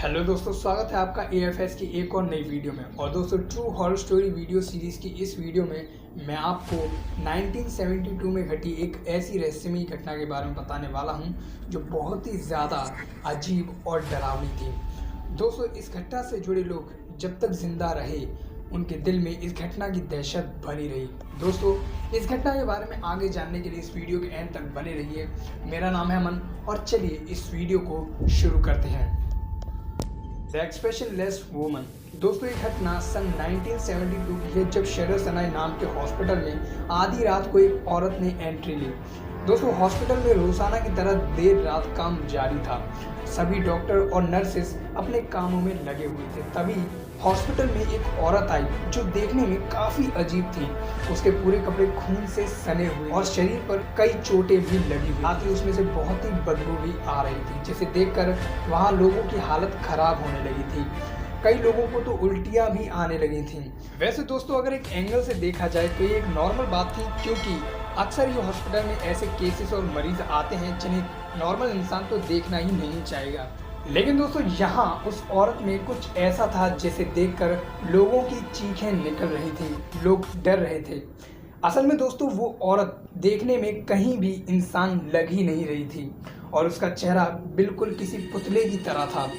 Hello दोस्तों, स्वागत है आपका एएफएस की एक और नई वीडियो में। और दोस्तों, true horror story video series की इस वीडियो में मैं आपको 1972 में घटी एक ऐसी रहस्यमयी घटना के बारे में बताने वाला हूं जो बहुत ही ज़्यादा अजीब और डरावनी थी। दोस्तों, इस घटना से जुड़े लोग जब तक जिंदा रहे उनके दिल में इस घटना की दहशत बनी रही। दोस्तों, इस घटना के बारे में आगे जानने के लिए इस वीडियो के एंड तक बने रहिए। मेरा नाम है अमन और चलिए इस वीडियो को शुरू करते हैं। The expressionless woman. दोस्तों, ये घटना सन 1972 की है, जब शेडो सनाई नाम के हॉस्पिटल में आधी रात को एक औरत ने एंट्री ली। दोस्तों, हॉस्पिटल में रोजाना की तरह देर रात काम जारी था। सभी डॉक्टर और नर्सेस अपने कामों में लगे हुए थे। तभी हॉस्पिटल में एक औरत आई जो देखने में काफी अजीब थी। उसके पूरे कपड़े खून से सने हुए और शरीर पर कई चोटें भी लगी हुई, साथ ही उसमें से बहुत ही बदबू भी आ रही थी, जिसे देखकर वहां लोगों की हालत खराब होने लगी थी। कई लोगों को तो उल्टियां भी आने लगी थी। वैसे दोस्तों, अगर एक एंगल से देखा जाए तो ये एक नॉर्मल बात थी, क्योंकि अक्सर ये हॉस्पिटल में ऐसे केसेस और मरीज आते हैं जिन्हें नॉर्मल इंसान तो देखना ही नहीं चाहेगा। लेकिन दोस्तों, यहाँ उस औरत में कुछ ऐसा था जिसे देखकर लोगों की चीखें निकल रही थी, लोग डर रहे थे। असल में दोस्तों, वो औरत देखने में कहीं भी इंसान लग ही नहीं रही थी और उसका चेहरा बिल्कुल किसी पुतले की तरह था।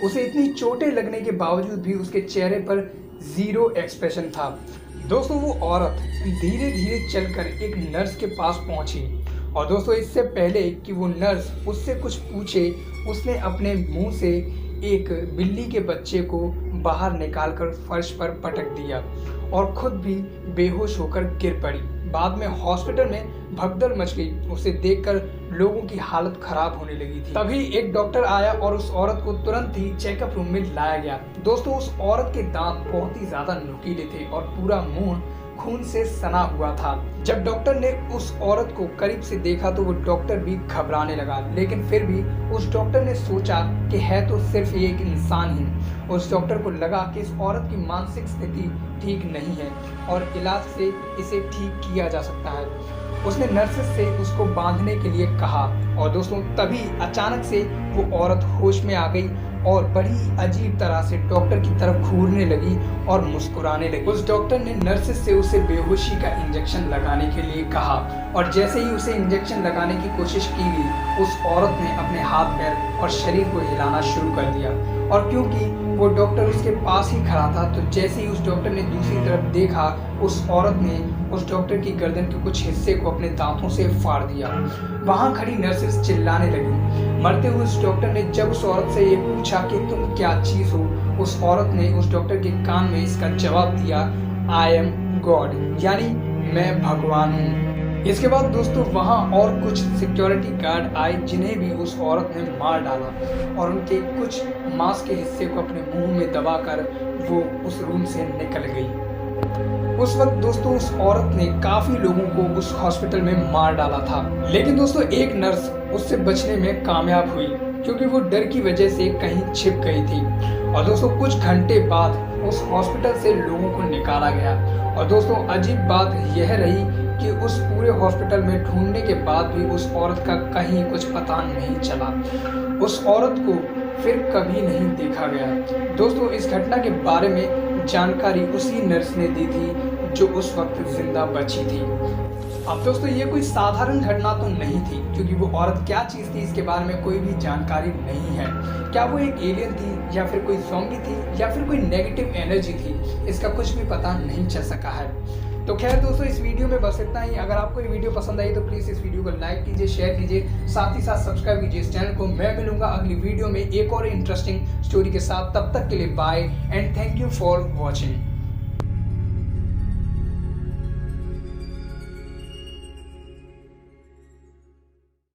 उसे इतनी चोटें लगने के बावजूद भी उसके चेहरे पर जीरो एक्सप्रेशन था। दोस्तों, वो औरत धीरे धीरे चलकर एक नर्स के पास पहुंची और दोस्तों, इससे पहले कि वो नर्स उससे कुछ पूछे, उसने अपने मुंह से एक बिल्ली के बच्चे को बाहर निकालकर फर्श पर पटक दिया और खुद भी बेहोश होकर गिर पड़ी। बाद में हॉस्पिटल में भगदड़ मच गई। उसे देखकर लोगों की हालत खराब होने लगी थी। तभी एक डॉक्टर आया और उस औरत को तुरंत ही चेकअप रूम में लाया गया। दोस्तों, उस औरत के दांत बहुत ही ज्यादा नुकीले थे और पूरा मुंह खून से सना हुआ था। जब डॉक्टर ने उस औरत को करीब से देखा तो वो डॉक्टर भी घबराने लगा, लेकिन फिर भी उस डॉक्टर ने सोचा कि है तो सिर्फ एक इंसान ही। उस डॉक्टर को लगा कि इस औरत की मानसिक स्थिति ठीक नहीं है और इलाज से इसे ठीक किया जा सकता है। उसने नर्सेस से उसको बांधने के लिए कहा और दोस्तों, तभी अचानक से वो औरत होश में आ गई और बड़ी अजीब तरह से डॉक्टर की तरफ घूरने लगी और मुस्कुराने लगी। उस डॉक्टर ने नर्सेस से उसे बेहोशी का इंजेक्शन लगाने के लिए कहा और जैसे ही उसे इंजेक्शन लगाने की कोशिश की गई, उस औरत ने अपने हाथ पैर और शरीर को हिलाना शुरू कर दिया। और क्योंकि वो डॉक्टर उसके पास ही खड़ा था, तो जैसे ही उस डॉक्टर ने दूसरी तरफ देखा, उस औरत ने उस डॉक्टर की गर्दन के कुछ हिस्से को अपने दांतों से फाड़ दिया। वहां खड़ी नर्सेस चिल्लाने लगी। मरते हुए उस डॉक्टर ने जब उस औरत से ये पूछा कि तुम क्या चीज हो, उस औरत ने उस डॉक्टर के कान में इसका जवाब दिया, आई एम गॉड, यानी मैं भगवान हूँ। इसके बाद दोस्तों, वहां और कुछ सिक्योरिटी गार्ड आए जिन्हें भी उस औरत ने मार डाला और उनके कुछ मांस के हिस्से को अपने मुंह में दबाकर वो उस रूम से निकल गई। उस वक्त दोस्तों, उस औरत ने काफी लोगों को उस हॉस्पिटल में मार डाला था। लेकिन दोस्तों, एक नर्स उससे बचने में कामयाब हुई, क्योंकि वो डर की वजह से कहीं छिप गई थी। और दोस्तों, कुछ घंटे बाद उस हॉस्पिटल से लोगों को निकाला गया। और दोस्तों, अजीब बात यह रही कि उस पूरे हॉस्पिटल में ढूंढने के बाद भी उस औरत का कहीं कुछ पता नहीं चला। उस औरत को फिर कभी नहीं देखा गया। दोस्तों, इस घटना के बारे में जानकारी उसी नर्स ने दी थी जो उस वक्त जिंदा बची थी। अब दोस्तों, ये कोई साधारण घटना तो नहीं थी, क्योंकि वो औरत क्या चीज़ थी इसके बारे में कोई भी जानकारी नहीं है। क्या वो एक एलियन थी, या फिर कोई ज़ॉम्बी थी, या फिर कोई नेगेटिव एनर्जी थी, इसका कुछ भी पता नहीं चल सका है। तो खैर दोस्तों, इस वीडियो में बस इतना ही। अगर आपको ये वीडियो पसंद आई तो प्लीज़ इस वीडियो को लाइक कीजिए, शेयर कीजिए, साथ ही साथ सब्सक्राइब कीजिए इस चैनल को। मैं मिलूंगा अगली वीडियो में एक और इंटरेस्टिंग स्टोरी के साथ। तब तक के लिए bye and thank you for watching.